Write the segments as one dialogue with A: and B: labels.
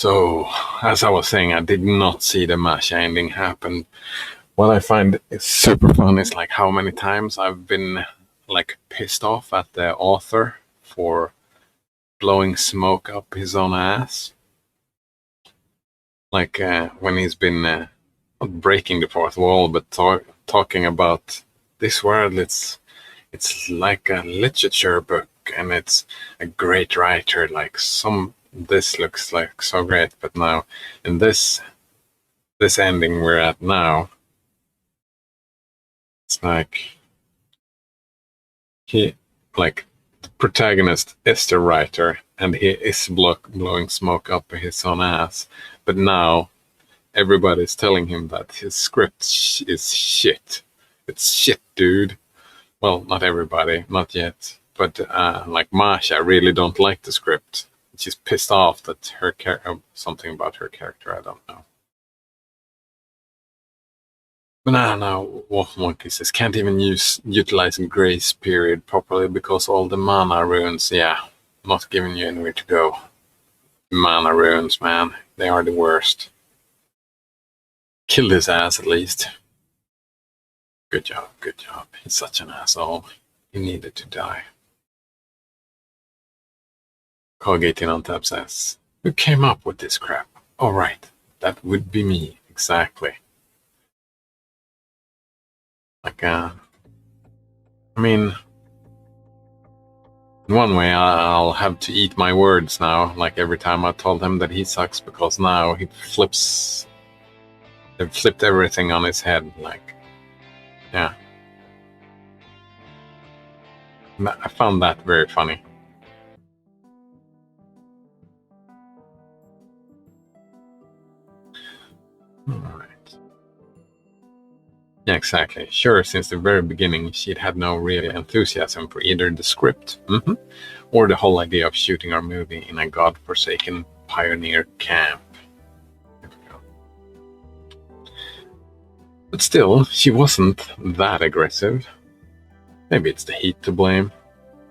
A: So, as I was saying, I did not see the Masha ending happen. What I find is super fun is like how many times I've been like pissed off at the author for blowing smoke up his own ass. Like when he's been not breaking the fourth wall, but talking about this world. It's like a literature book, and it's a great writer. Like this looks like so great, but now in this ending we're at now, it's like he like the protagonist is the writer, and he is blowing smoke up his own ass, but now everybody's telling him that his script is shit. It's shit, dude. Well, not everybody, not yet. But like Masha really don't like the script. She's pissed off that something about her character, I don't know. But no, Wolf Monkey says can't even utilize Grace Period properly because all the mana runes, yeah, not giving you anywhere to go. Mana runes, man, they are the worst. Kill his ass at least. Good job, good job. He's such an asshole. He needed to die. Cog18 on tap says, who came up with this crap? Oh, right. That would be me. Exactly. Like, I mean, in one way, I'll have to eat my words now. Like every time I told him that he sucks because now they've flipped everything on his head. Like, yeah. I found that very funny. Alright. Yeah, exactly. Sure, since the very beginning, she'd had no real enthusiasm for either the script or the whole idea of shooting our movie in a godforsaken pioneer camp. But still, she wasn't that aggressive. Maybe it's the heat to blame,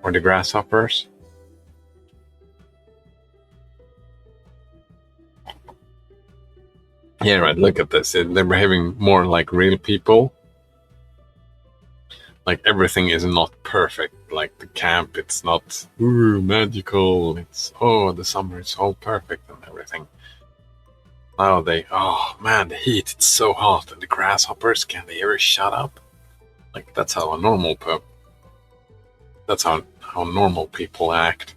A: or the grasshoppers. Yeah, right, look at this. They're behaving more like real people. Like everything is not perfect. Like the camp, it's not magical. It's the summer is all perfect and everything. Now oh man, the heat, it's so hot, and the grasshoppers, can they ever shut up? Like that's how normal people act,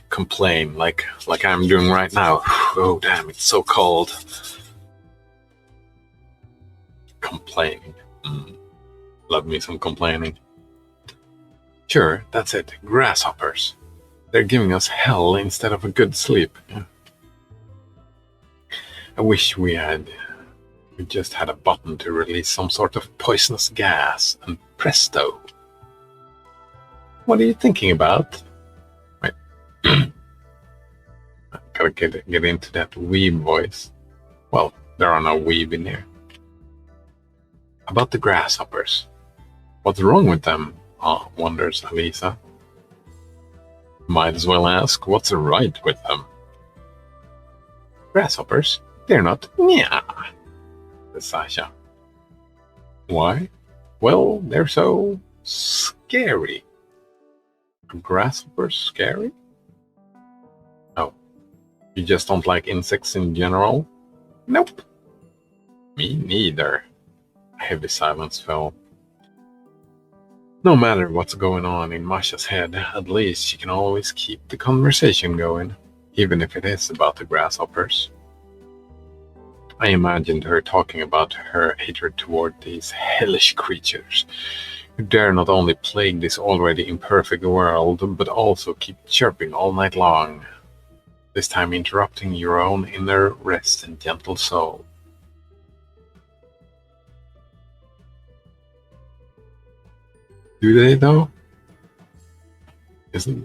A: complain, like I'm doing right now. Oh damn, it's so cold. Complaining. Love me some complaining. Sure, that's it. Grasshoppers. They're giving us hell instead of a good sleep. Yeah. I wish we just had a button to release some sort of poisonous gas, and presto. What are you thinking about? Wait. I gotta get into that weeb voice. Well, there are no weeb in here. About the grasshoppers. What's wrong with them? Wonders Alisa. Might as well ask, what's right with them? Grasshoppers? They're not. Yeah, says Sasha. Why? Well, they're so scary. Are grasshoppers scary? Oh, you just don't like insects in general? Nope. Me neither. A heavy silence fell. No matter what's going on in Masha's head, at least she can always keep the conversation going, even if it is about the grasshoppers. I imagined her talking about her hatred toward these hellish creatures, who dare not only plague this already imperfect world, but also keep chirping all night long, this time interrupting your own inner rest and gentle soul. Do they though?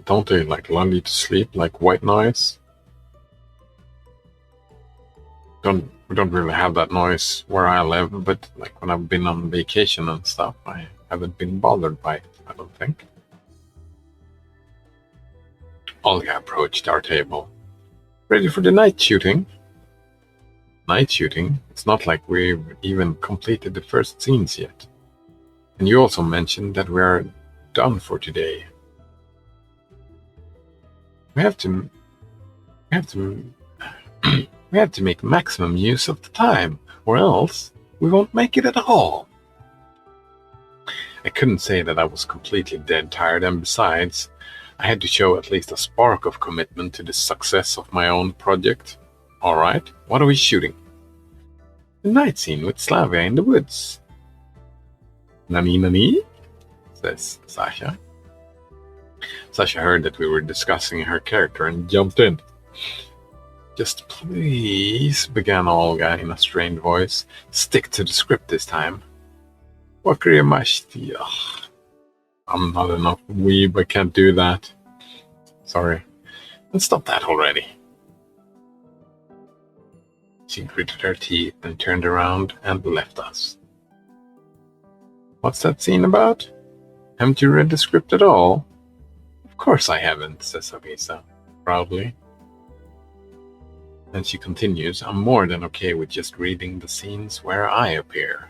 A: Don't they like lull you to sleep like white noise? We don't really have that noise where I live, but like when I've been on vacation and stuff, I haven't been bothered by it, I don't think. Olga approached our table. Ready for the night shooting? night shooting. It's not like we've even completed the first scenes yet. And you also mentioned that we are done for today. We have to we have to make maximum use of the time, or else we won't make it at all. I couldn't say that I was completely dead tired, and besides, I had to show at least a spark of commitment to the success of my own project. Alright, what are we shooting? The night scene with Slavia in the woods. Nani? Says Sasha. Sasha heard that we were discussing her character and jumped in. Just please, began Olga in a strained voice. Stick to the script this time. I'm not enough weeb, I can't do that. Sorry. And stop that already. She gritted her teeth and turned around and left us. What's that scene about? Haven't you read the script at all? Of course I haven't, says Avisa, proudly. And she continues, I'm more than okay with just reading the scenes where I appear.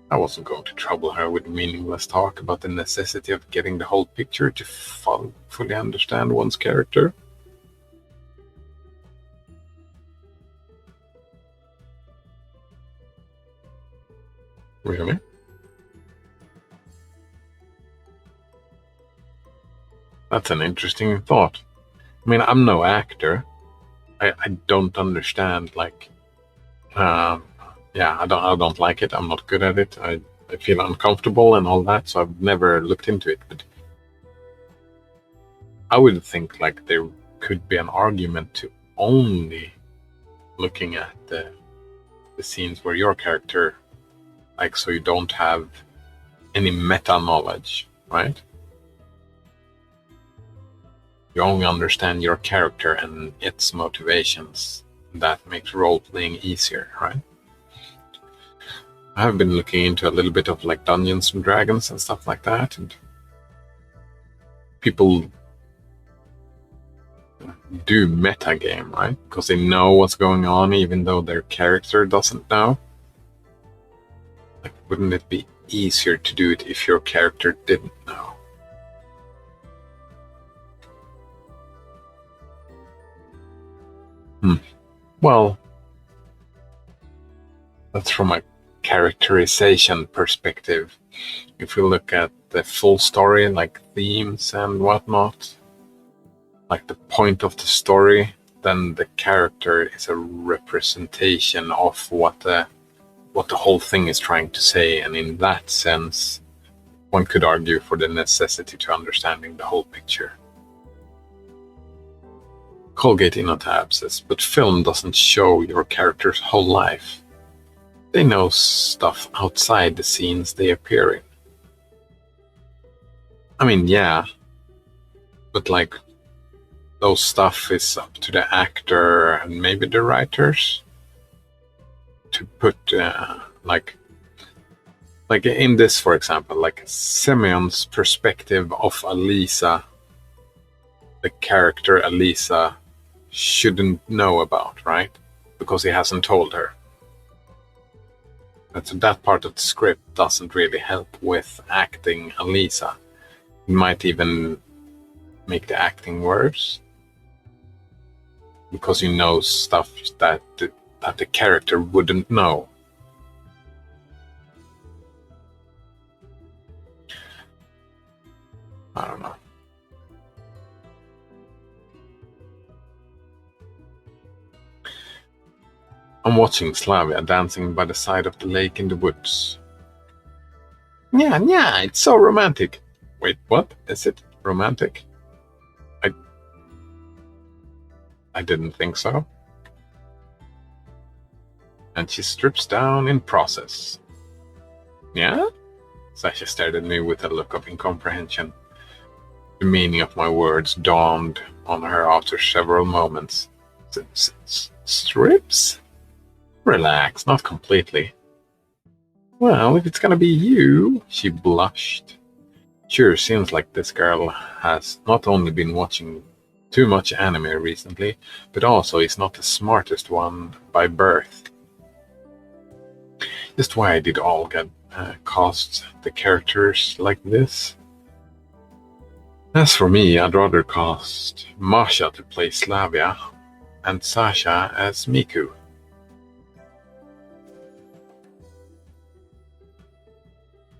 A: I wasn't going to trouble her with meaningless talk about the necessity of getting the whole picture to fully understand one's character. Really? That's an interesting thought. I mean, I'm no actor. I don't understand, like, I don't like it. I'm not good at it. I feel uncomfortable and all that, so I've never looked into it. But I would think like there could be an argument to only looking at the scenes where your character, like, so you don't have any meta knowledge, right? You only understand your character and its motivations. That makes role-playing easier, right? I've been looking into a little bit of like Dungeons and Dragons and stuff like that, and people do metagame, right? Because they know what's going on even though their character doesn't know. Like, wouldn't it be easier to do it if your character didn't know? Well, that's from a characterization perspective. If we look at the full story, like themes and whatnot, like the point of the story, then the character is a representation of what the whole thing is trying to say, and in that sense, one could argue for the necessity to understanding the whole picture. Colgate Inotab says, but film doesn't show your character's whole life. They know stuff outside the scenes they appear in. I mean, yeah, but like, those stuff is up to the actor and maybe the writers to put, like in this, for example, like Semyon's perspective of Alisa, the character Alisa shouldn't know about, right? Because he hasn't told her. And so that part of the script doesn't really help with acting Alisa. It might even make the acting worse, because you know stuff that the character wouldn't know. I don't know. I'm watching Slavia dancing by the side of the lake in the woods. Yeah, it's so romantic. Wait, what? Is it romantic? I didn't think so. And she strips down in process. Yeah? Sasha stared at me with a look of incomprehension. The meaning of my words dawned on her after several moments. Strips? Relax, not completely. Well, if it's gonna be you, she blushed. Sure, seems like this girl has not only been watching too much anime recently, but also he's not the smartest one by birth. Just why did Olga cast the characters like this? As for me, I'd rather cast Masha to play Slavia and Sasha as Miku.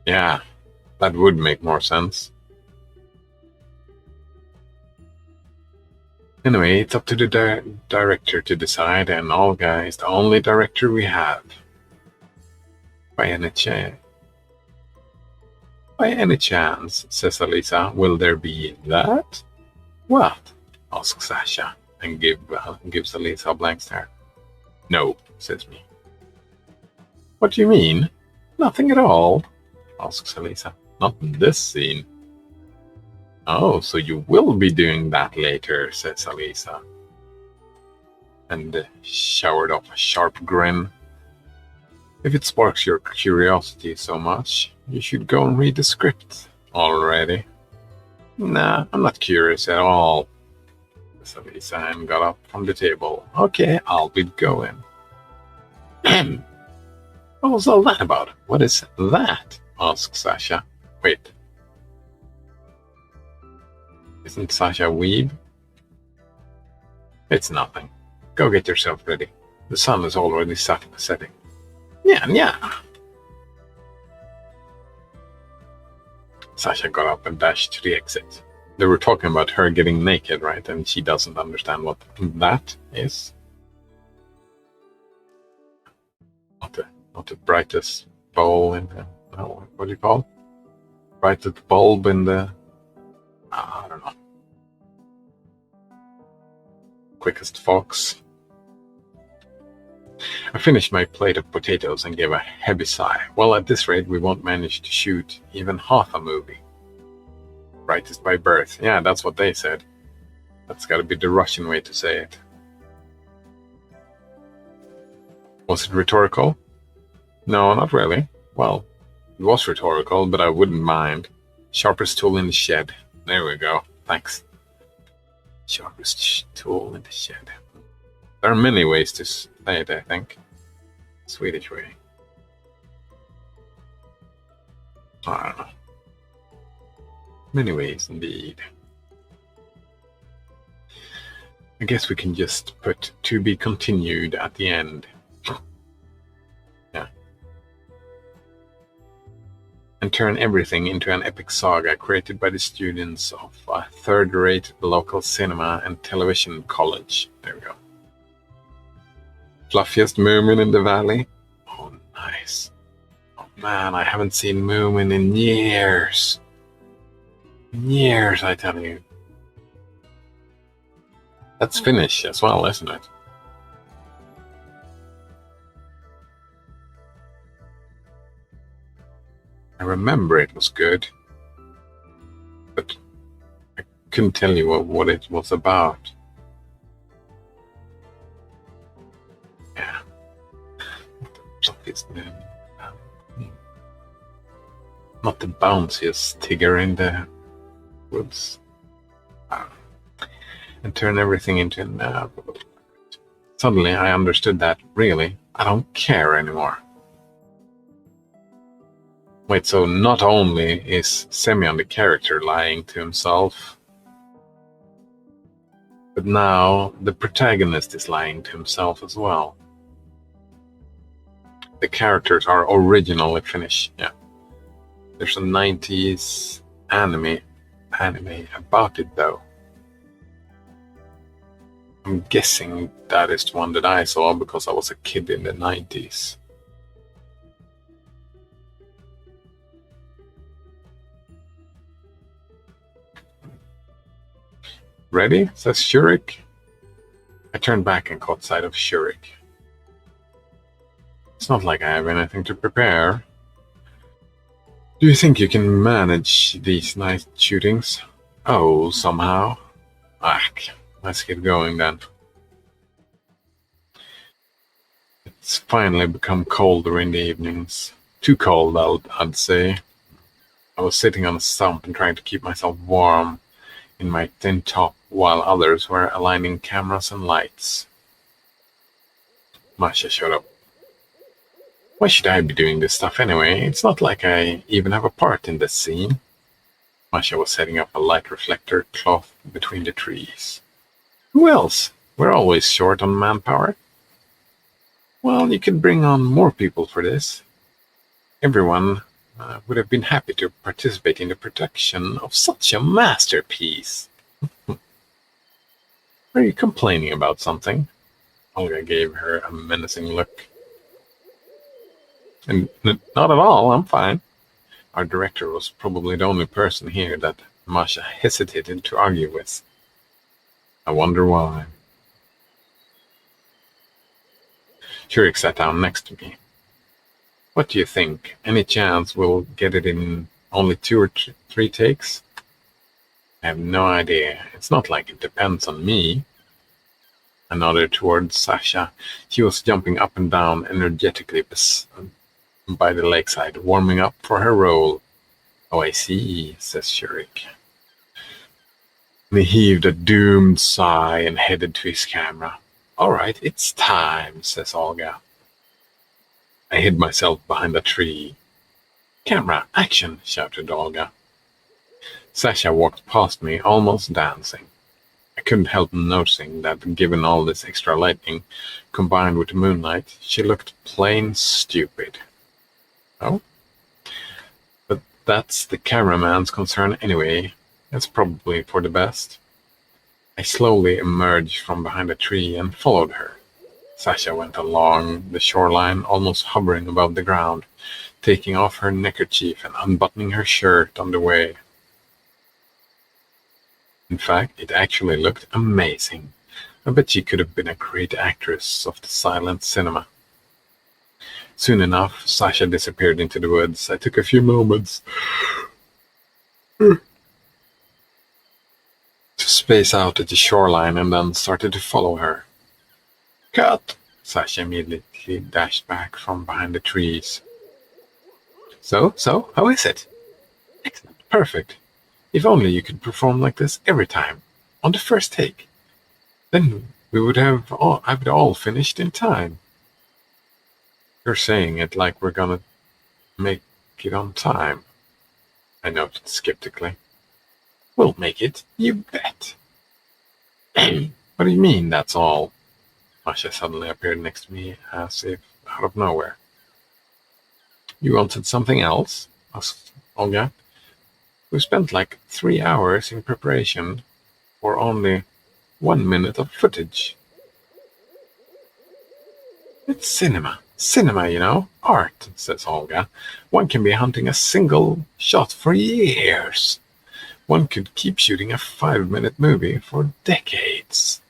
A: Yeah, that would make more sense. Anyway, it's up to the director to decide, and Olga is the only director we have. By any chance, says Alisa, will there be that? What? Asks Sasha, and gives Alisa a blank stare. No, says me. What do you mean? Nothing at all, asks Alisa. Not in this scene. Oh, so you will be doing that later, says Alisa, and showered off a sharp grin. If it sparks your curiosity so much, you should go and read the script already. Nah, I'm not curious at all, said Alisa, and got up from the table. Okay, I'll be going. What was all that about? What is that? Asks Sasha. Wait. Isn't Sasha a weeb? It's nothing. Go get yourself ready. The sun is already setting. Yeah. Sasha got up and dashed to the exit. They were talking about her getting naked, right? And she doesn't understand what that is. Not the brightest bowl in the... No, what do you call it? Brightest bulb in the... I don't know. Quickest fox. I finished my plate of potatoes and gave a heavy sigh. Well, at this rate, we won't manage to shoot even half a movie. Brightest by birth. Yeah, that's what they said. That's gotta be the Russian way to say it. Was it rhetorical? No, not really. Well, it was rhetorical, but I wouldn't mind. Sharpest tool in the shed. There we go. Thanks. Sharpest tool in the shed. There are many ways to say it, I think. Swedish way. I don't know. Many ways, indeed. I guess we can just put "to be continued" at the end. Yeah. And turn everything into an epic saga created by the students of a third-rate local cinema and television college. There we go. Fluffiest Moomin in the valley. Oh, nice. Oh man, I haven't seen Moomin in years. Years, I tell you. That's Finnish as well, isn't it? I remember it was good, but I couldn't tell you what it was about. Yeah. Not the bounciest Tigger in the woods. And turn everything into an... Suddenly I understood that, really, I don't care anymore. Wait, so not only is Semyon the character lying to himself, but now the protagonist is lying to himself as well. The characters are originally Finnish, yeah. There's a 90s anime about it, though. I'm guessing that is the one that I saw because I was a kid in the 90s. Ready? Says Shurik. I turned back and caught sight of Shurik. It's not like I have anything to prepare. Do you think you can manage these night shootings? Oh, somehow. Let's get going then. It's finally become colder in the evenings. Too cold, I'd say. I was sitting on a stump and trying to keep myself warm in my thin top while others were aligning cameras and lights. Masha showed up. Why should I be doing this stuff anyway? It's not like I even have a part in this scene. Masha was setting up a light reflector cloth between the trees. Who else? We're always short on manpower. Well, you could bring on more people for this. Everyone would have been happy to participate in the production of such a masterpiece. Are you complaining about something? Olga gave her a menacing look. And not at all, I'm fine. Our director was probably the only person here that Masha hesitated to argue with. I wonder why. Shurik sat down next to me. What do you think? Any chance we'll get it in only 2 or 3 takes? I have no idea. It's not like it depends on me. I nodded towards Sasha. She was jumping up and down energetically by the lakeside, warming up for her role. Oh, I see, says Shurik. He heaved a doomed sigh and headed to his camera. All right, it's time, says Olga. I hid myself behind a tree. Camera, action, shouted Olga. Sasha walked past me, almost dancing. I couldn't help noticing that given all this extra lighting, combined with the moonlight, she looked plain stupid. Oh? But that's the cameraman's concern anyway. It's probably for the best. I slowly emerged from behind a tree and followed her. Sasha went along the shoreline, almost hovering above the ground, taking off her neckerchief and unbuttoning her shirt on the way. In fact, it actually looked amazing. I bet she could have been a great actress of the silent cinema. Soon enough, Sasha disappeared into the woods. I took a few moments to space out at the shoreline and then started to follow her. Cut! Sasha immediately dashed back from behind the trees. So, how is it? Excellent, perfect. If only you could perform like this every time, on the first take. Then we would have all finished in time. You're saying it like we're gonna make it on time, I noted skeptically. We'll make it, you bet. What do you mean, that's all? Masha suddenly appeared next to me as if out of nowhere. You wanted something else? Asked Olga. We spent like 3 hours in preparation for only 1 minute of footage. It's cinema. Cinema, you know. Art, says Olga. One can be hunting a single shot for years. One could keep shooting a 5-minute movie for decades.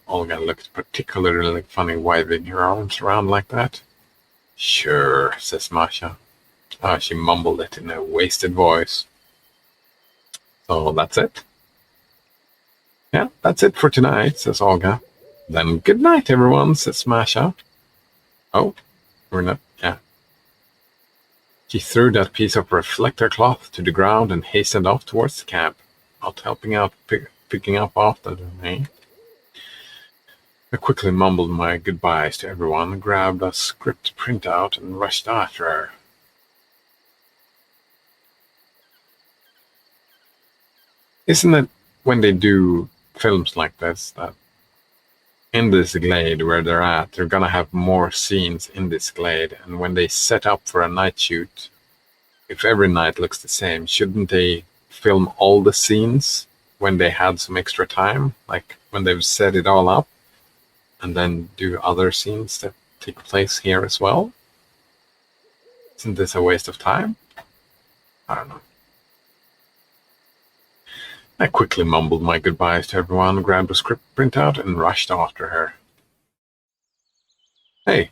A: Olga looked particularly funny waving her arms around like that. Sure, says Masha. She mumbled it in a wasted voice. So that's it? Yeah, that's it for tonight, says Olga. Then good night, everyone, says Masha. Oh, we're not, yeah. She threw that piece of reflector cloth to the ground and hastened off towards the camp, not helping out picking up after me. I quickly mumbled my goodbyes to everyone, grabbed a script printout, and rushed after her. Isn't it when they do films like this that in this glade where they're gonna have more scenes in this glade, and when they set up for a night shoot, if every night looks the same, shouldn't they film all the scenes when they had some extra time, like when they've set it all up? And then do other scenes that take place here as well? Isn't this a waste of time? I don't know. I quickly mumbled my goodbyes to everyone, grabbed a script printout, and rushed after her. Hey,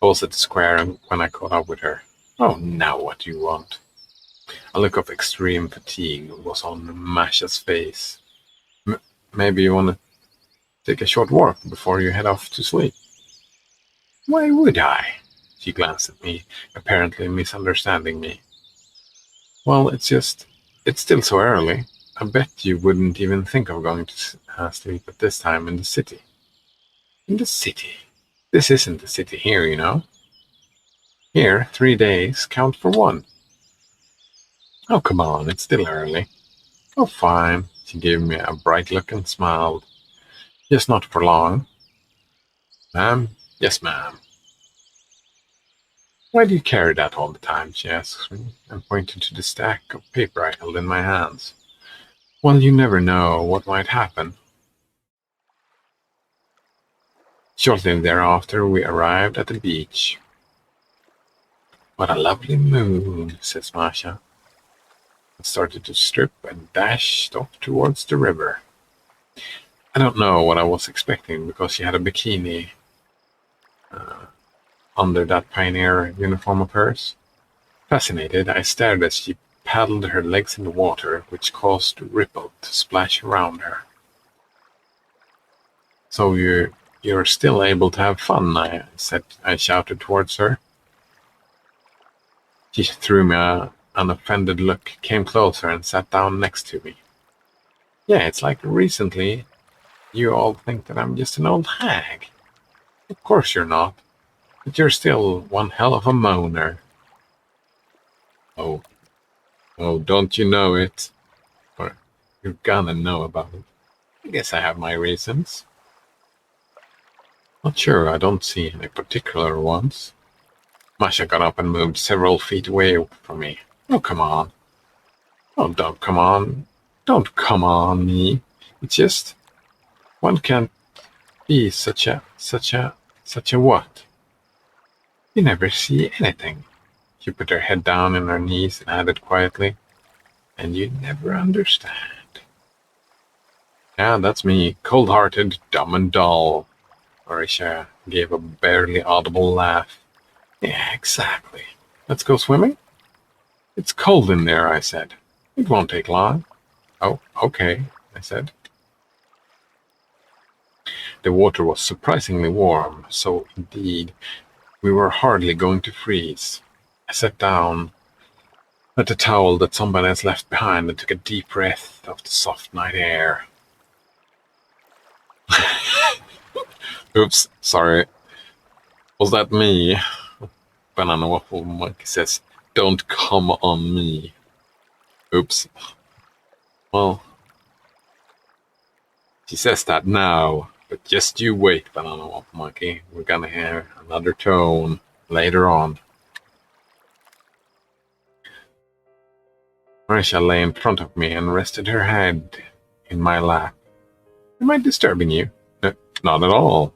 A: I was at the square when I caught up with her. Oh, now what do you want? A look of extreme fatigue was on Masha's face. Maybe you want to take a short walk before you head off to sleep. Why would I? She glanced at me, apparently misunderstanding me. Well, it's still so early. I bet you wouldn't even think of going to sleep at this time in the city. In the city? This isn't the city here, you know. Here, 3 days count for one. Oh, come on, it's still early. Oh, fine. She gave me a bright look and smiled. Just not for long. Ma'am? Yes, ma'am. Why do you carry that all the time? She asks me, and pointed to the stack of paper I held in my hands. Well, you never know what might happen. Shortly thereafter, we arrived at the beach. What a lovely moon, says Masha, and started to strip and dashed off towards the river. I don't know what I was expecting because she had a bikini under that pioneer uniform of hers. Fascinated, I stared as she paddled her legs in the water, which caused a ripple to splash around her. So you're still able to have fun, I said. I shouted towards her. She threw me an offended look, came closer, and sat down next to me. Yeah, it's like recently you all think that I'm just an old hag. Of course you're not, but you're still one hell of a moaner. Oh, don't you know it? Or you're gonna know about it. I guess I have my reasons. Not sure, I don't see any particular ones. Masha got up and moved several feet away from me. Oh, come on. Oh, don't come on. Don't come on me. It's just, one can't be such a what? You never see anything. She put her head down on her knees and added quietly, and you never understand. Yeah, that's me, cold-hearted, dumb and dull. Orisha gave a barely audible laugh. Yeah, exactly. Let's go swimming? It's cold in there, I said. It won't take long. Oh, okay, I said. The water was surprisingly warm, so indeed we were hardly going to freeze. I sat down at the towel that somebody else left behind and took a deep breath of the soft night air. Oops, sorry. Was that me? Banana Waffle Monkey says, don't come on me. Oops. Well, she says that now, but just you wait, Banana Waffle Monkey. We're gonna hear another tone later on. Marisha lay in front of me and rested her head in my lap. Am I disturbing you? No, not at all.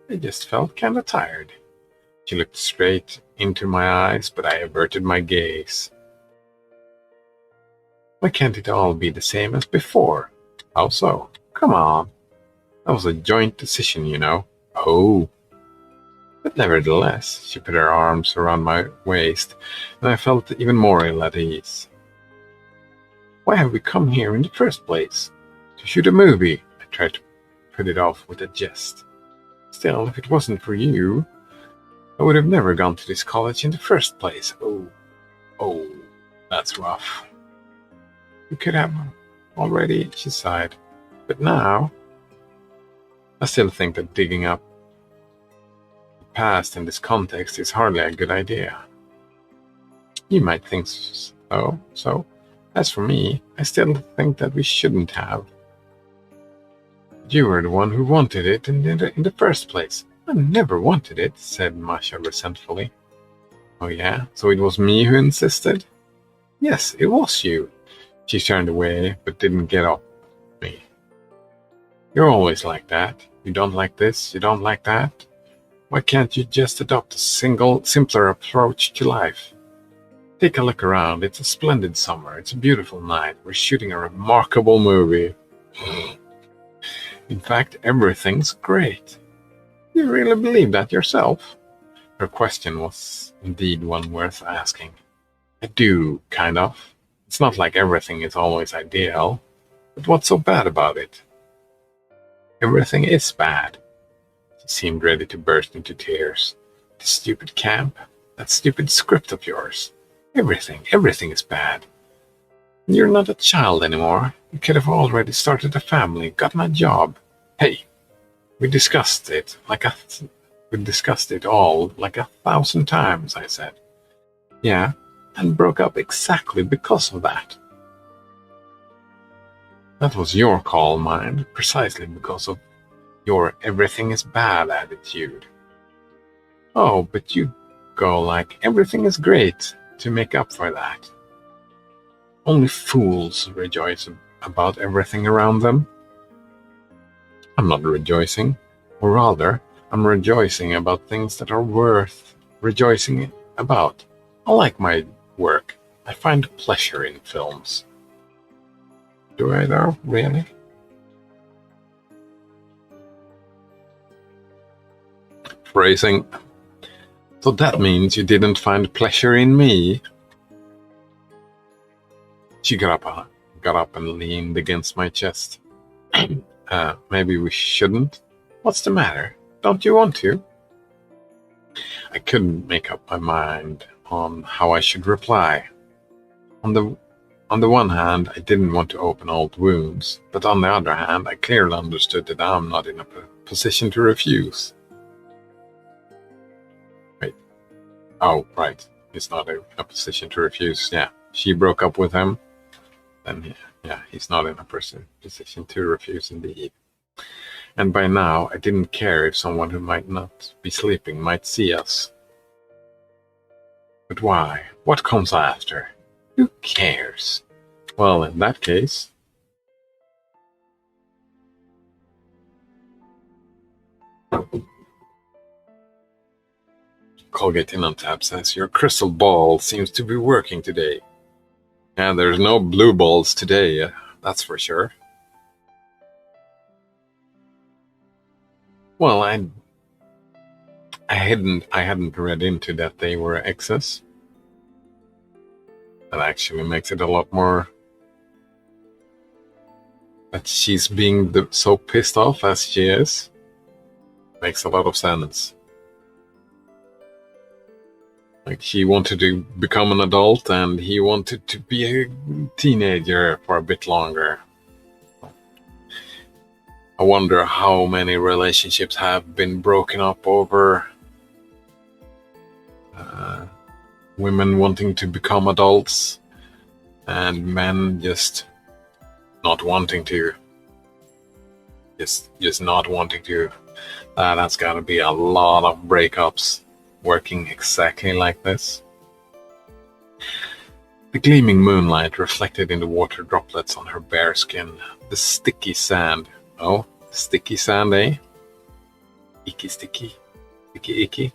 A: I just felt kinda tired. She looked straight into my eyes, but I averted my gaze. Why can't it all be the same as before? How so? Come on. That was a joint decision, you know. Oh. But nevertheless, she put her arms around my waist, and I felt even more ill at ease. Why have we come here in the first place? To shoot a movie. I tried to put it off with a jest. Still, if it wasn't for you, I would have never gone to this college in the first place. Oh, that's rough. We could have already, she sighed. But now, I still think that digging up the past in this context is hardly a good idea. You might think so. As for me, I still think that we shouldn't have. You were the one who wanted it in the first place. I never wanted it, said Masha resentfully. Oh yeah? So it was me who insisted? Yes, it was you. She turned away, but didn't get up me. You're always like that. You don't like this, you don't like that. Why can't you just adopt a simpler approach to life? Take a look around. It's a splendid summer. It's a beautiful night. We're shooting a remarkable movie. In fact, everything's great. You really believe that yourself? Her question was indeed one worth asking. I do, kind of. It's not like everything is always ideal. But what's so bad about it? Everything is bad. She seemed ready to burst into tears. The stupid camp. That stupid script of yours. Everything is bad. You're not a child anymore. We could have already started a family, gotten a job. Hey, we discussed it we discussed it all like 1,000 times, I said. Yeah, and broke up exactly because of that. That was your call, mind, precisely because of your everything is bad attitude. Oh, but you go like everything is great to make up for that. Only fools rejoice about everything around them. I'm not rejoicing, or rather, I'm rejoicing about things that are worth rejoicing about. I like my work. I find pleasure in films. Do I though? Really? Phrasing. So that means you didn't find pleasure in me? She got up and leaned against my chest. Maybe we shouldn't? What's the matter? Don't you want to? I couldn't make up my mind on how I should reply. On the one hand, I didn't want to open old wounds, but on the other hand, I clearly understood that I'm not in a position to refuse. Wait. Oh, right. He's not in a position to refuse. Yeah, she broke up with him. Then, yeah, he's not in a position to refuse indeed. And by now, I didn't care if someone who might not be sleeping might see us. But why? What comes after? Who cares? Well, in that case... Colgate in on tap says, your crystal ball seems to be working today. And there's no blue balls today, that's for sure. Well, I hadn't read into that they were exes. That actually makes it a lot more that she's being so pissed off as she is. Makes a lot of sense. Like, she wanted to become an adult and he wanted to be a teenager for a bit longer. I wonder how many relationships have been broken up over women wanting to become adults and men just not wanting to. Just not wanting to. That's gotta be a lot of breakups working exactly like this. The gleaming moonlight reflected in the water droplets on her bare skin. The sticky sand. Oh, sticky sand, eh? Icky sticky. Icky icky.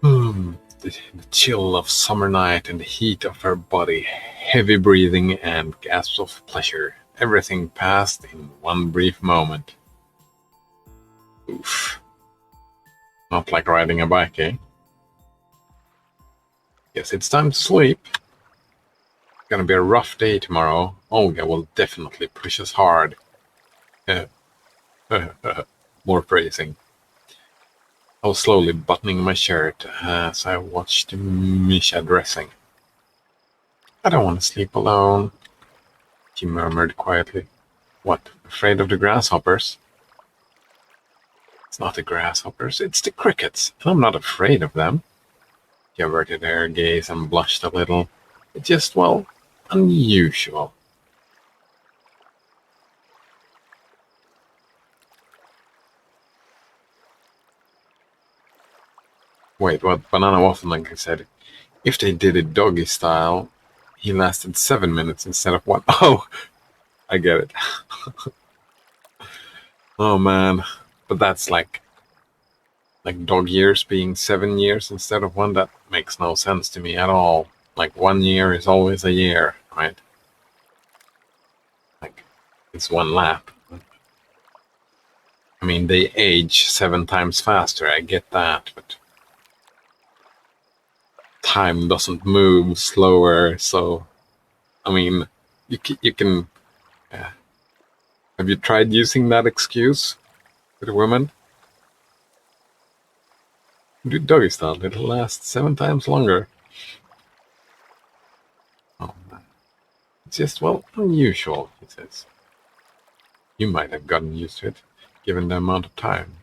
A: The chill of summer night and the heat of her body. Heavy breathing and gasps of pleasure. Everything passed in one brief moment. Oof. Not like riding a bike, eh? Guess it's time to sleep. It's gonna be a rough day tomorrow. Olga will definitely push us hard. More phrasing. I was slowly buttoning my shirt as I watched Misha dressing. I don't want to sleep alone, she murmured quietly. What, afraid of the grasshoppers? It's not the grasshoppers, it's the crickets, and I'm not afraid of them. She averted her gaze and blushed a little. It's just, well, unusual. Wait, what Banana Waffle Monkey said, if they did it doggy style, he lasted 7 minutes instead of 1. Oh, I get it. Oh man, but that's like dog years being 7 years instead of 1. That makes no sense to me at all. Like 1 year is always a year, right? Like, it's 1 lap. I mean, they age 7 times faster, I get that, but time doesn't move slower, so I mean, you can have you tried using that excuse with a woman? Do doggy style, it'll last 7 times longer. Oh man, It's just, well, unusual, he says. You might have gotten used to it, given the amount of time.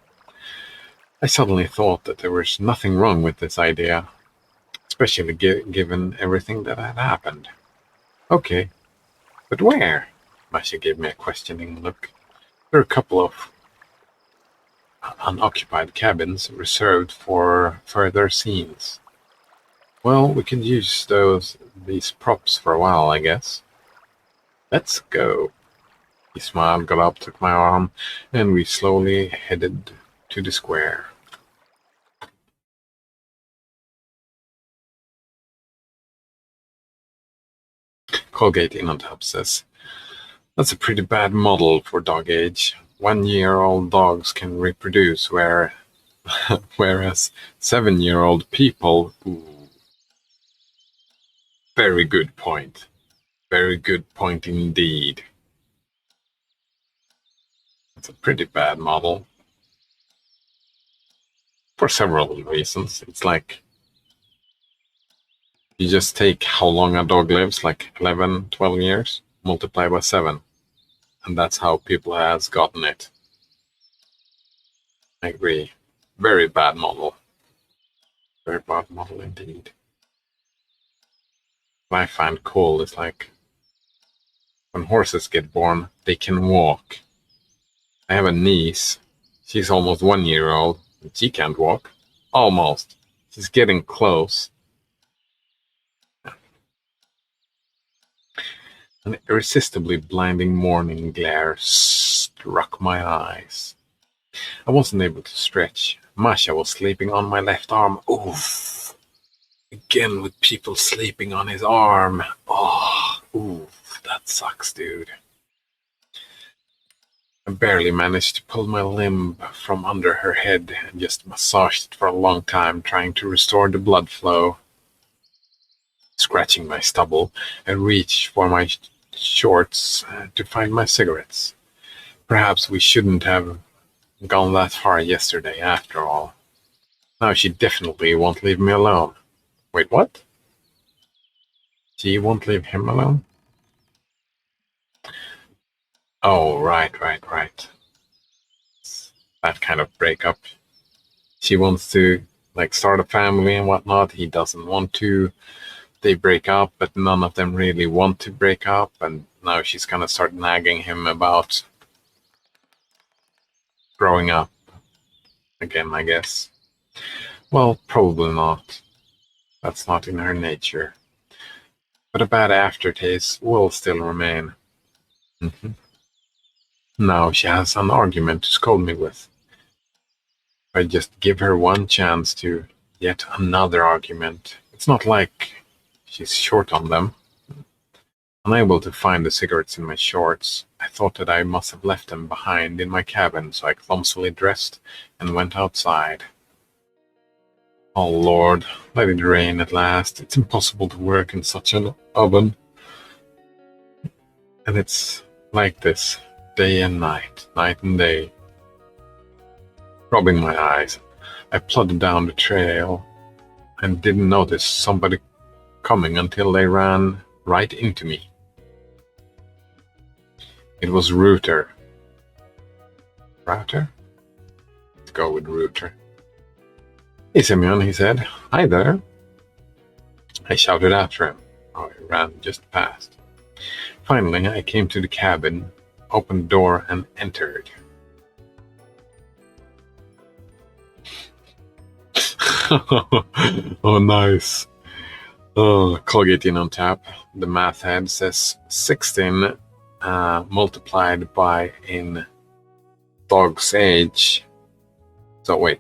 A: I suddenly thought that there was nothing wrong with this idea, especially given everything that had happened. Okay, but where? Masha gave me a questioning look. There are a couple of unoccupied cabins reserved for further scenes. Well, we could use these props for a while, I guess. Let's go. He smiled, got up, took my arm, and we slowly headed to the square. Colgate in on top says, that's a pretty bad model for dog age. 1-year-old dogs can reproduce, whereas 7-year-old people... Ooh. Very good point. Very good point indeed. It's a pretty bad model. For several reasons. It's like you just take how long a dog lives, like 11, 12 years, multiply by 7. And that's how people has gotten it. I agree. Very bad model. Very bad model indeed. What I find cool is like when horses get born, they can walk. I have a niece. She's almost 1-year-old. She can't walk. Almost. She's getting close. An irresistibly blinding morning glare struck my eyes. I wasn't able to stretch. Masha was sleeping on my left arm. Oof. Again with people sleeping on his arm. Oh, oof. That sucks, dude. I barely managed to pull my limb from under her head and just massaged it for a long time, trying to restore the blood flow. Scratching my stubble, I reached for my shorts to find my cigarettes. Perhaps we shouldn't have gone that far yesterday after all. Now she definitely won't leave me alone. Wait, what? She won't leave him alone? Oh, right. That kind of breakup. She wants to, like, start a family and whatnot. He doesn't want to. They break up, but none of them really want to break up. And now she's gonna start nagging him about growing up again, I guess. Well, probably not. That's not in her nature. But a bad aftertaste will still remain. Mm-hmm. Now she has an argument to scold me with. If I just give her one chance to yet another argument. It's not like she's short on them. Unable to find the cigarettes in my shorts, I thought that I must have left them behind in my cabin, so I clumsily dressed and went outside. Oh Lord, let it rain at last. It's impossible to work in such an oven. And it's like this, day and night and day. Rubbing my eyes, I plodded down the trail and didn't notice somebody coming until they ran right into me. It was Rooter. Router? Let's go with Rooter. Hey, Simeon, he said. Hi there. I shouted after him. Oh, he ran just past. Finally, I came to the cabin, opened the door, and entered. Oh, nice. Oh, Colgate in on tap. The math head says 16 multiplied by in dog's age. So wait,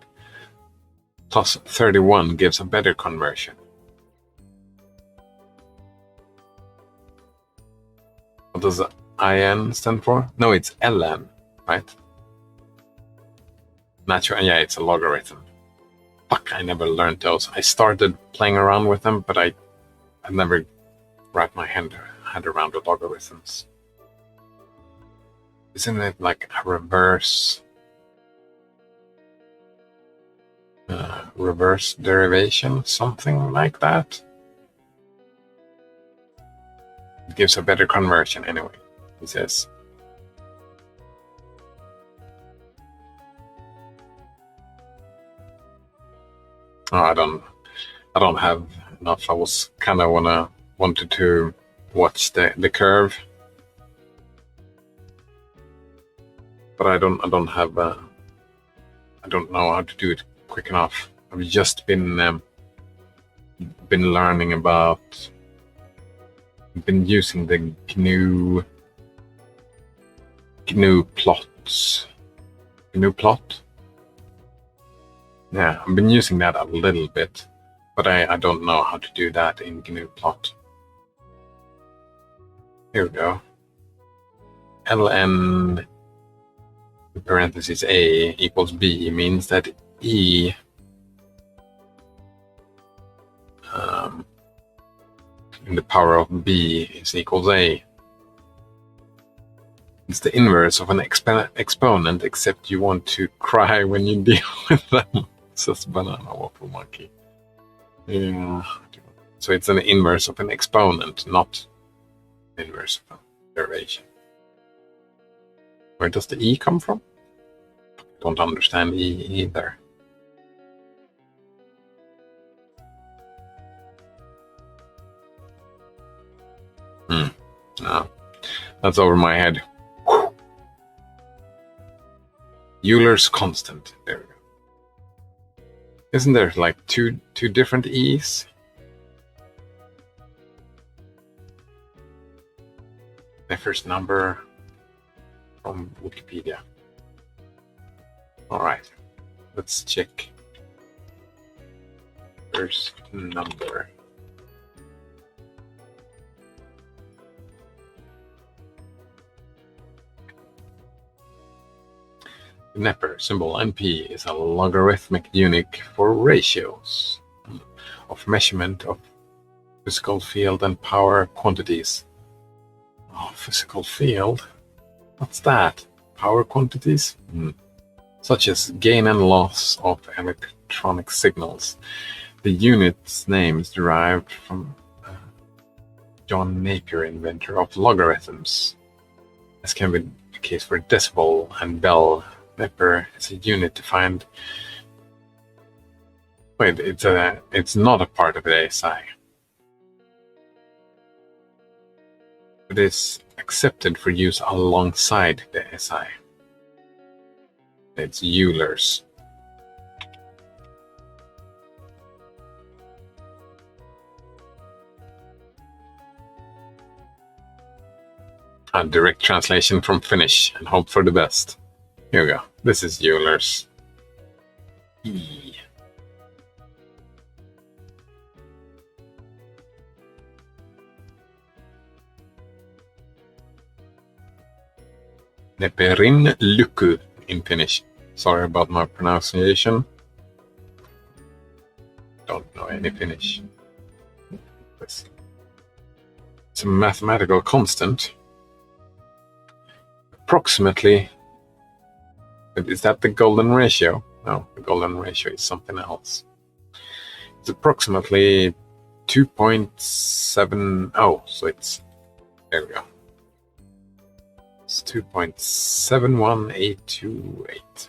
A: plus 31 gives a better conversion. What does IN stand for? No, it's LN, right? Natural, yeah, it's a logarithm. Fuck, I never learned those. I started playing around with them, but I never wrapped my head around the logarithms. Isn't it like a reverse derivation? Something like that? It gives a better conversion anyway, he says. Oh, I don't have enough. I was kind of wanted to watch the curve, but I don't have. I don't know how to do it quick enough. I've just been learning about. Been using the GNU plots. GNU plot. Yeah, I've been using that a little bit, but I don't know how to do that in GNU plot. Here we go. ln parentheses a equals b means that e in the power of b is equals a. It's the inverse of an exponent, except you want to cry when you deal with them, says Banana Waffle Monkey. Yeah. So it's an inverse of an exponent, not inverse of a derivation. Where does the e come from? Don't understand e either. No, that's over my head. Whew. Euler's constant. There we go. Isn't there like two different e's? My first number from Wikipedia. All right, let's check. First number. The Neper symbol NP is a logarithmic unit for ratios of measurement of physical field and power quantities. Oh, physical field? What's that? Power quantities? Such as gain and loss of electronic signals. The unit's name is derived from John Napier, inventor of logarithms. As can be the case for decibel and bell, Neper is a unit defined. Wait, it's not a part of the SI. It is accepted for use alongside the SI. It's Euler's. A direct translation from Finnish and hope for the best. Here we go. This is Euler's. E. Neperin luku in Finnish. Sorry about my pronunciation. Don't know any Finnish. It's a mathematical constant. Approximately. Is that the golden ratio? No, the golden ratio is something else. It's approximately 2.70. So it's, there we go. It's 2.71828.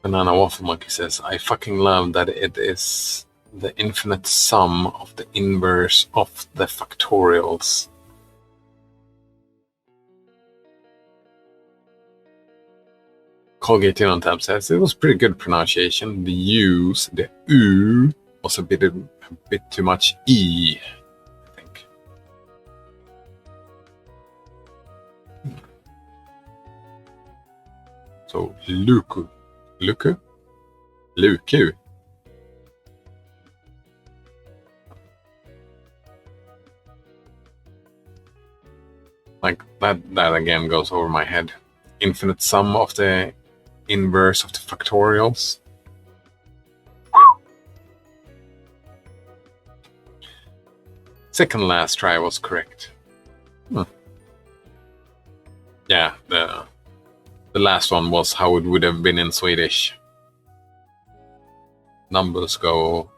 A: Banana Waffle Monkey says, I fucking love that it is the infinite sum of the inverse of the factorials. Colgate on tab says, it was pretty good pronunciation. The U's, the U, was a bit too much E, I think. So, luku. Luku? Luku. Like, that again goes over my head. Infinite sum of the inverse of the factorials. Second last try was correct. Yeah, the last one was how it would have been in Swedish. numbers go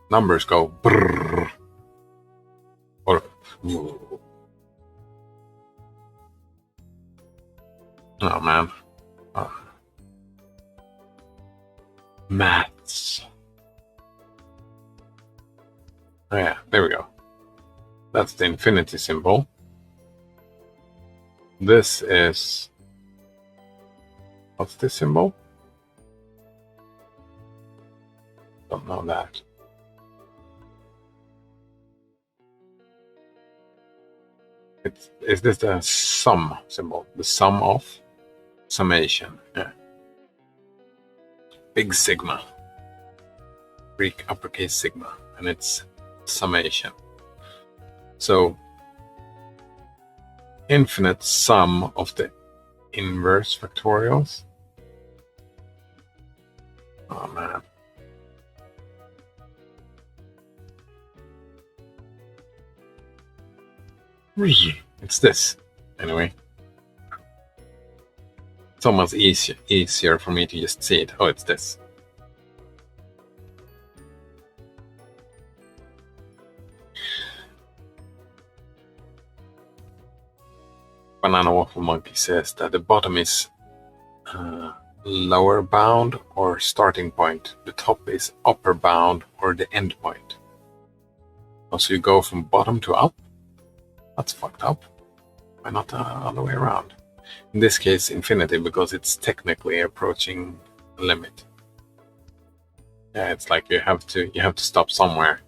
A: brrr, or ooh. Oh man. Maths. Oh, yeah, there we go. That's the infinity symbol. This is... What's this symbol? Don't know that. Is this the sum symbol? The sum of? Summation. Yeah. Big sigma. Greek uppercase sigma. And it's summation. So, infinite sum of the inverse factorials. Oh man. It's this. Anyway. It's almost easier for me to just see it. Oh, it's this. Banana Waffle Monkey says that the bottom is lower bound or starting point. The top is upper bound or the end point. So you go from bottom to up? That's fucked up. Why not the other way around? In this case, infinity, because it's technically approaching a limit. Yeah, it's like you have to stop somewhere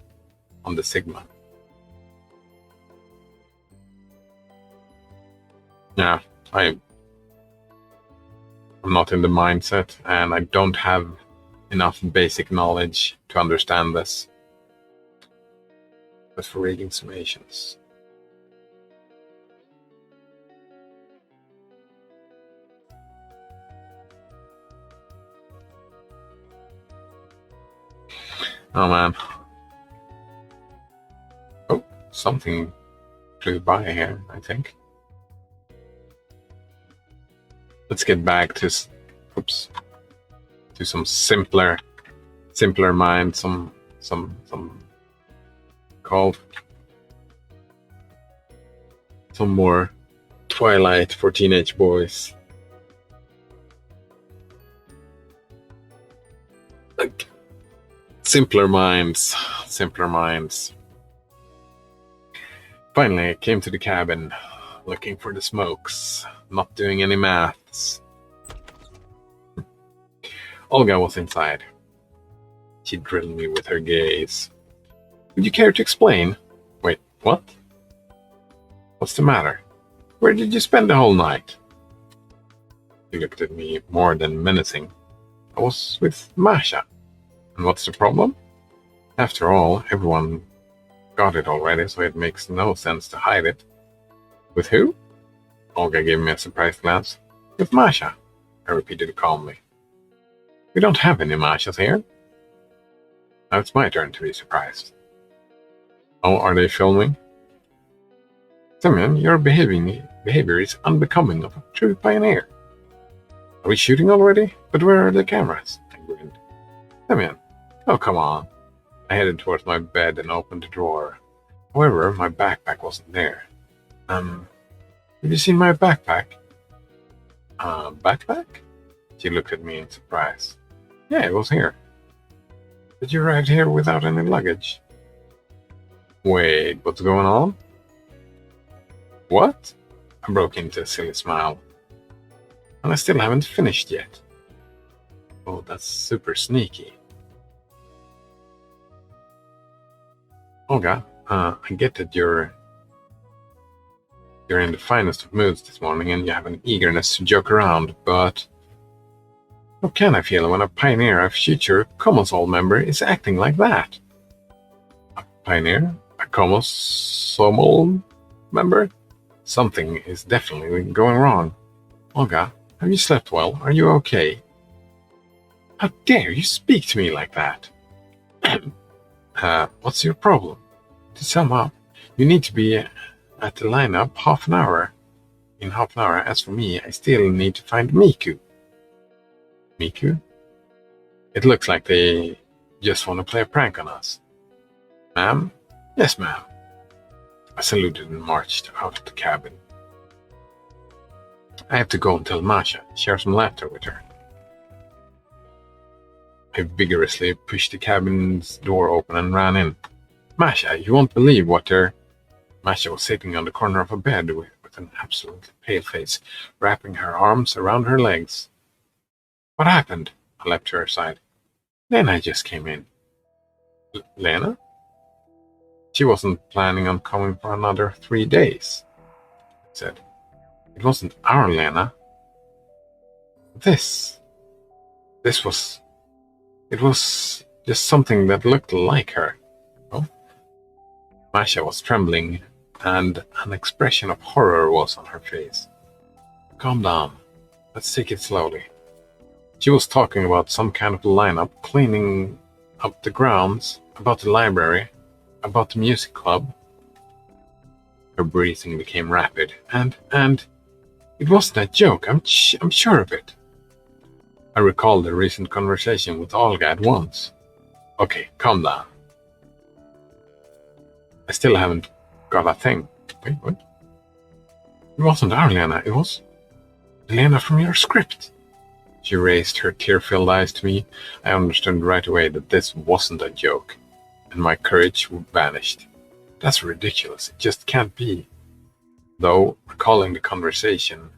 A: on the sigma. Yeah, I'm not in the mindset, and I don't have enough basic knowledge to understand this. But for reading summations. Oh man. Oh, something flew by here, I think. Let's get back to some simpler mind, some called some more Twilight for teenage boys. Like simpler minds. Finally, I came to the cabin, looking for the smokes, not doing any maths. Olga was inside. She drilled me with her gaze. Would you care to explain? Wait, what? What's the matter? Where did you spend the whole night? She looked at me more than menacing. I was with Masha. And what's the problem? After all, everyone got it already, so it makes no sense to hide it. With who? Olga gave me a surprised glance. With Masha, I repeated calmly. We don't have any Mashas here. Now it's my turn to be surprised. Oh, are they filming? Semyon, your behavior is unbecoming of a true pioneer. Are we shooting already? But where are the cameras? I grinned. Semyon, oh come on. I headed towards my bed and opened the drawer. However, my backpack wasn't there. Have you seen my backpack? Backpack? She looked at me in surprise. Yeah, it was here. But you arrived here without any luggage. Wait, what's going on? What? I broke into a silly smile. And I still haven't finished yet. Oh, that's super sneaky. Olga, I get that you're in the finest of moods this morning and you have an eagerness to joke around, but how can I feel when a pioneer, a future Commonwealth member, is acting like that? A pioneer? A Commonwealth member? Something is definitely going wrong. Olga, have you slept well? Are you okay? How dare you speak to me like that? What's your problem? To sum up, you need to be at the lineup half an hour. In half an hour, as for me, I still need to find Miku. Miku? It looks like they just want to play a prank on us. Ma'am? Yes, ma'am. I saluted and marched out of the cabin. I have to go and tell Masha, share some laughter with her. I vigorously pushed the cabin's door open and ran in. Masha, you won't believe what her... Masha was sitting on the corner of a bed with an absolutely pale face, wrapping her arms around her legs. What happened? I leapt to her side. Lena just came in. Lena? She wasn't planning on coming for another 3 days, I said. It wasn't our Lena. This was... It was just something that looked like her. Oh. Masha was trembling, and an expression of horror was on her face. Calm down. Let's take it slowly. She was talking about some kind of lineup, cleaning up the grounds, about the library, about the music club. Her breathing became rapid, and it wasn't a joke. I'm sure of it. I recalled the recent conversation with Olga at once. Okay, calm down. I still haven't got a thing. Wait, what? It wasn't our Lena, it was Lena from your script. She raised her tear-filled eyes to me. I understood right away that this wasn't a joke, and my courage vanished. That's ridiculous. It just can't be. Though, recalling the conversation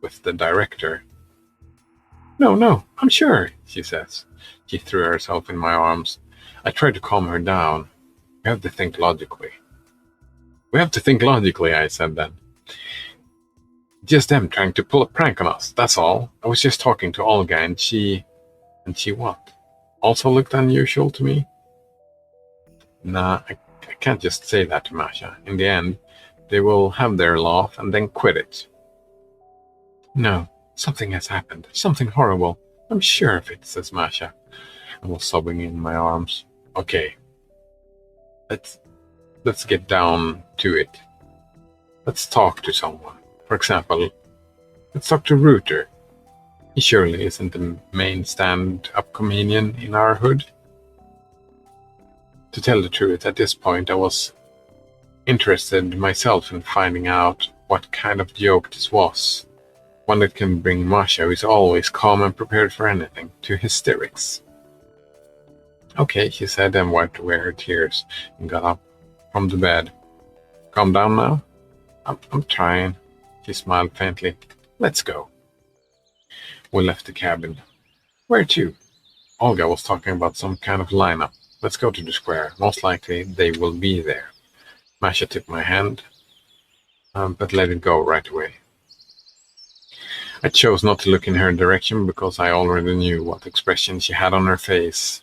A: with the director, No, I'm sure, she says. She threw herself in my arms. I tried to calm her down. We have to think logically. I said then. Just them trying to pull a prank on us, that's all. I was just talking to Olga and she what? Also looked unusual to me? Nah, I can't just say that to Masha. In the end, they will have their laugh and then quit it. No. Something has happened. Something horrible. I'm sure of it, says Masha, and was sobbing in my arms. Okay. Let's get down to it. Let's talk to someone. For example, let's talk to Rooter. He surely isn't the main stand-up comedian in our hood. To tell the truth, at this point I was interested myself in finding out what kind of joke this was. One that can bring Masha, who is always calm and prepared for anything, to hysterics. Okay, she said, and wiped away her tears and got up from the bed. Calm down now? I'm trying. She smiled faintly. Let's go. We left the cabin. Where to? Olga was talking about some kind of lineup. Let's go to the square. Most likely they will be there. Masha took my hand, but let it go right away. I chose not to look in her direction because I already knew what expression she had on her face,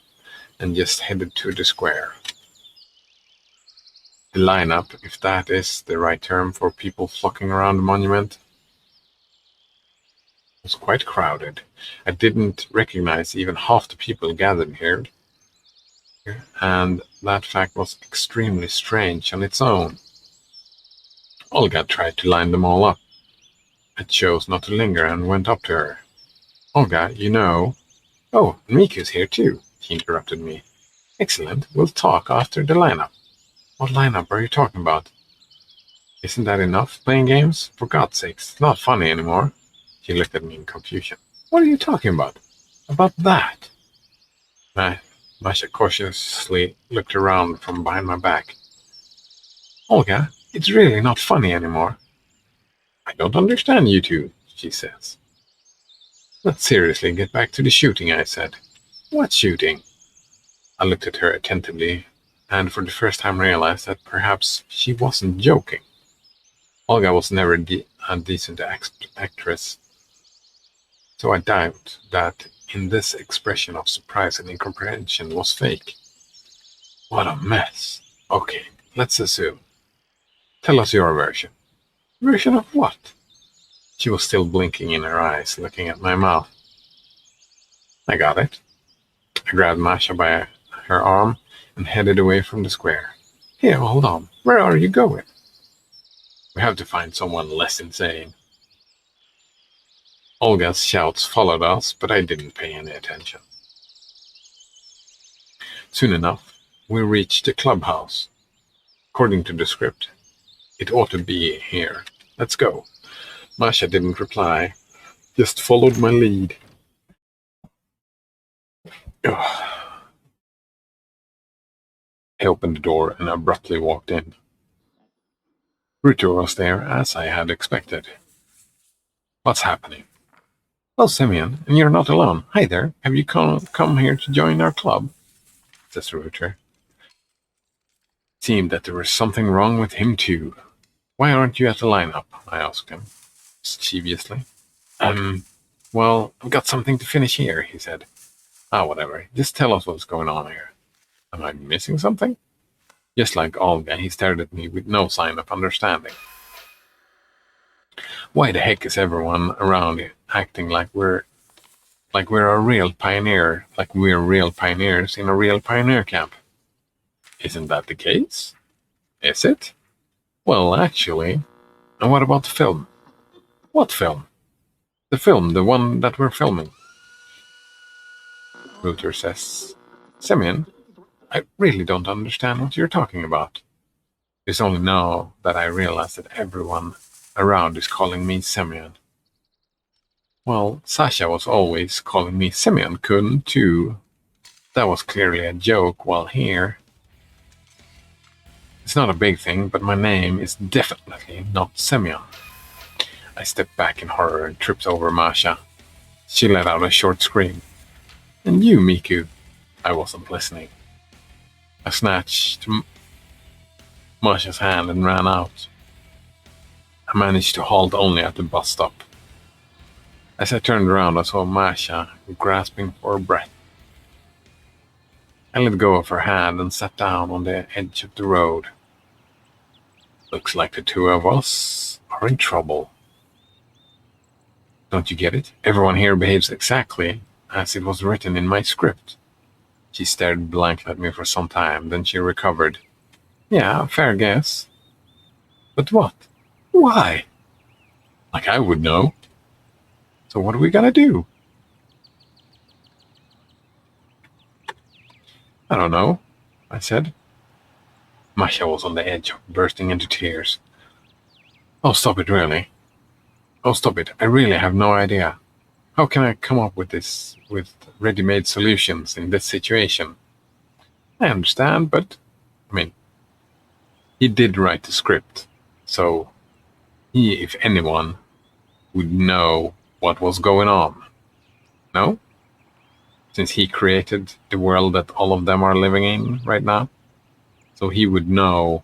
A: and just headed to the square. The lineup, if that is the right term for people flocking around the monument, was quite crowded. I didn't recognize even half the people gathered here, and that fact was extremely strange on its own. Olga tried to line them all up. I chose not to linger and went up to her. Olga, you know... Oh, Miku's here too, she interrupted me. Excellent, we'll talk after the lineup. What lineup are you talking about? Isn't that enough, playing games? For God's sake, it's not funny anymore. She looked at me in confusion. What are you talking about? About that? Masha cautiously looked around from behind my back. Olga, it's really not funny anymore. I don't understand you two, she says. Let's seriously get back to the shooting, I said. What shooting? I looked at her attentively, and for the first time realized that perhaps she wasn't joking. Olga was never a decent actress, so I doubt that in this expression of surprise and incomprehension was fake. What a mess. Okay, let's assume. Tell us your version. Version of what? She was still blinking in her eyes, looking at my mouth. I got it. I grabbed Masha by her arm and headed away from the square. Here, hold on. Where are you going? We have to find someone less insane. Olga's shouts followed us, but I didn't pay any attention. Soon enough, we reached the clubhouse. According to the script, it ought to be here. Let's go. Masha didn't reply, just followed my lead. I opened the door and abruptly walked in. Ruto was there, as I had expected. What's happening? Well, Simeon, and you're not alone. Hi there. Have you come here to join our club? Says Ruto. It seemed that there was something wrong with him too. Why aren't you at the lineup? I asked him, mischievously. Well, I've got something to finish here, he said. Whatever. Just tell us what's going on here. Am I missing something? Just like Olga, he stared at me with no sign of understanding. Why the heck is everyone around acting like we're a real pioneer, like we're real pioneers in a real pioneer camp? Isn't that the case? Is it? Well, actually. And what about the film? What film? The film, the one that we're filming. Ruther says, Simeon, I really don't understand what you're talking about. It's only now that I realize that everyone around is calling me Simeon. Well, Sasha was always calling me Simeon Kun too. That was clearly a joke, while here... It's not a big thing, but my name is definitely not Simeon. I stepped back in horror and tripped over Masha. She let out a short scream. And you, Miku? I wasn't listening. I snatched Masha's hand and ran out. I managed to halt only at the bus stop. As I turned around, I saw Masha grasping for breath. I let go of her hand and sat down on the edge of the road. Looks like the two of us are in trouble. Don't you get it? Everyone here behaves exactly as it was written in my script. She stared blankly at me for some time, then she recovered. Yeah, fair guess. But what? Why? Like I would know. So what are we gonna do? I don't know, I said. Masha was on the edge of bursting into tears. Oh, stop it, really. Oh, stop it. I really have no idea. How can I come up with ready-made solutions in this situation? I understand, but, he did write the script, so he, if anyone, would know what was going on. No? Since he created the world that all of them are living in right now. So he would know,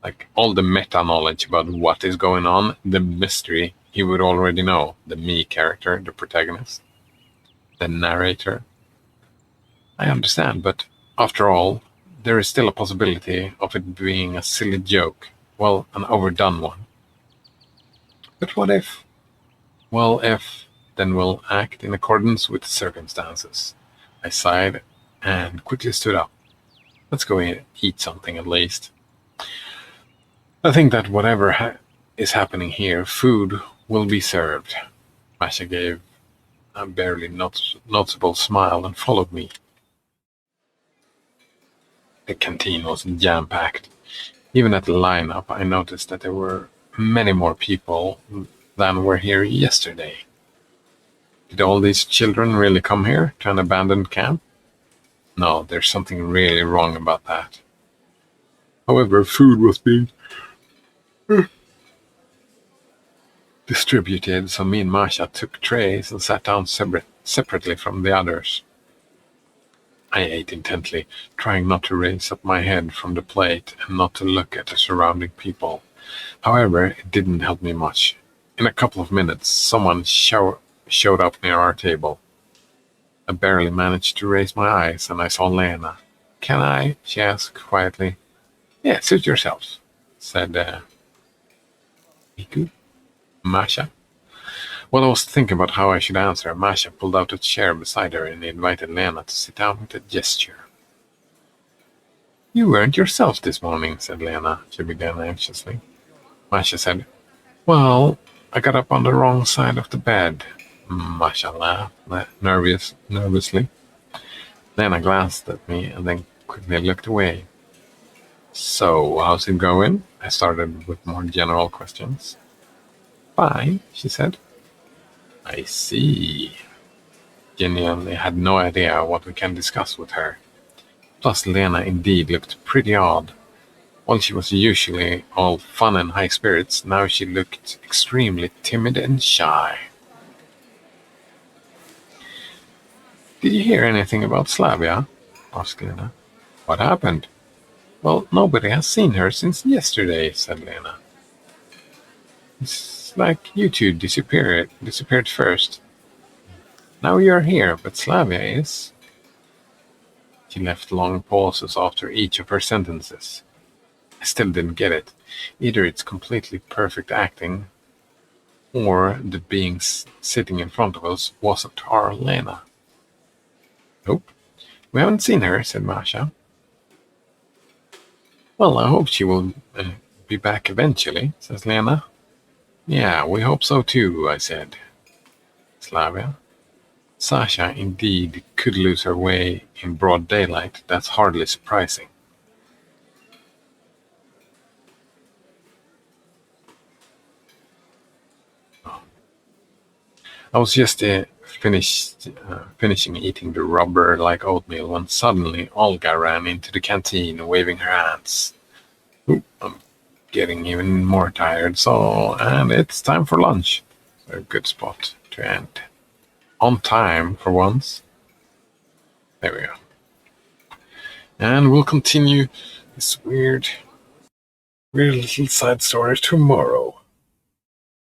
A: like, all the meta-knowledge about what is going on, the mystery, he would already know. The me character, the protagonist, the narrator. I understand, but after all, there is still a possibility of it being a silly joke. Well, an overdone one. But what if? Well, if, then we'll act in accordance with the circumstances. I sighed and quickly stood up. Let's go eat something at least. I think that whatever is happening here, food will be served. Masha gave a barely noticeable smile and followed me. The canteen was jam-packed. Even at the lineup, I noticed that there were many more people than were here yesterday. Did all these children really come here to an abandoned camp? No, there's something really wrong about that. However, food was being distributed, so me and Masha took trays and sat down separately from the others. I ate intently, trying not to raise up my head from the plate and not to look at the surrounding people. However, it didn't help me much. In a couple of minutes, someone showed up near our table. I barely managed to raise my eyes, and I saw Lena. Can I? She asked quietly. Yeah, suit yourselves, said Miku. Masha. While I was thinking about how I should answer, Masha pulled out a chair beside her and invited Lena to sit down with a gesture. You weren't yourself this morning, said Lena. She began anxiously. Masha said, well, I got up on the wrong side of the bed. Masha laughed nervously. Lena glanced at me and then quickly looked away. So, how's it going? I started with more general questions. Fine, she said. I see. Genuinely had no idea what we can discuss with her. Plus, Lena indeed looked pretty odd. While she was usually all fun and high spirits, now she looked extremely timid and shy. Did you hear anything about Slavia? Asked Lena. What happened? Well, nobody has seen her since yesterday, said Lena. It's like you two disappeared first. Now you're here, but Slavia is. She left long pauses after each of her sentences. I still didn't get it. Either it's completely perfect acting, or the being sitting in front of us wasn't our Lena. Nope, we haven't seen her, said Masha. Well, I hope she will be back eventually, says Lena. Yeah, we hope so too, I said. Slavia. Sasha indeed could lose her way in broad daylight. That's hardly surprising. I was just finishing eating the rubber-like oatmeal when suddenly Olga ran into the canteen, waving her hands. Ooh, I'm getting even more tired, and it's time for lunch. A good spot to end. On time, for once. There we go. And we'll continue this weird little side story tomorrow.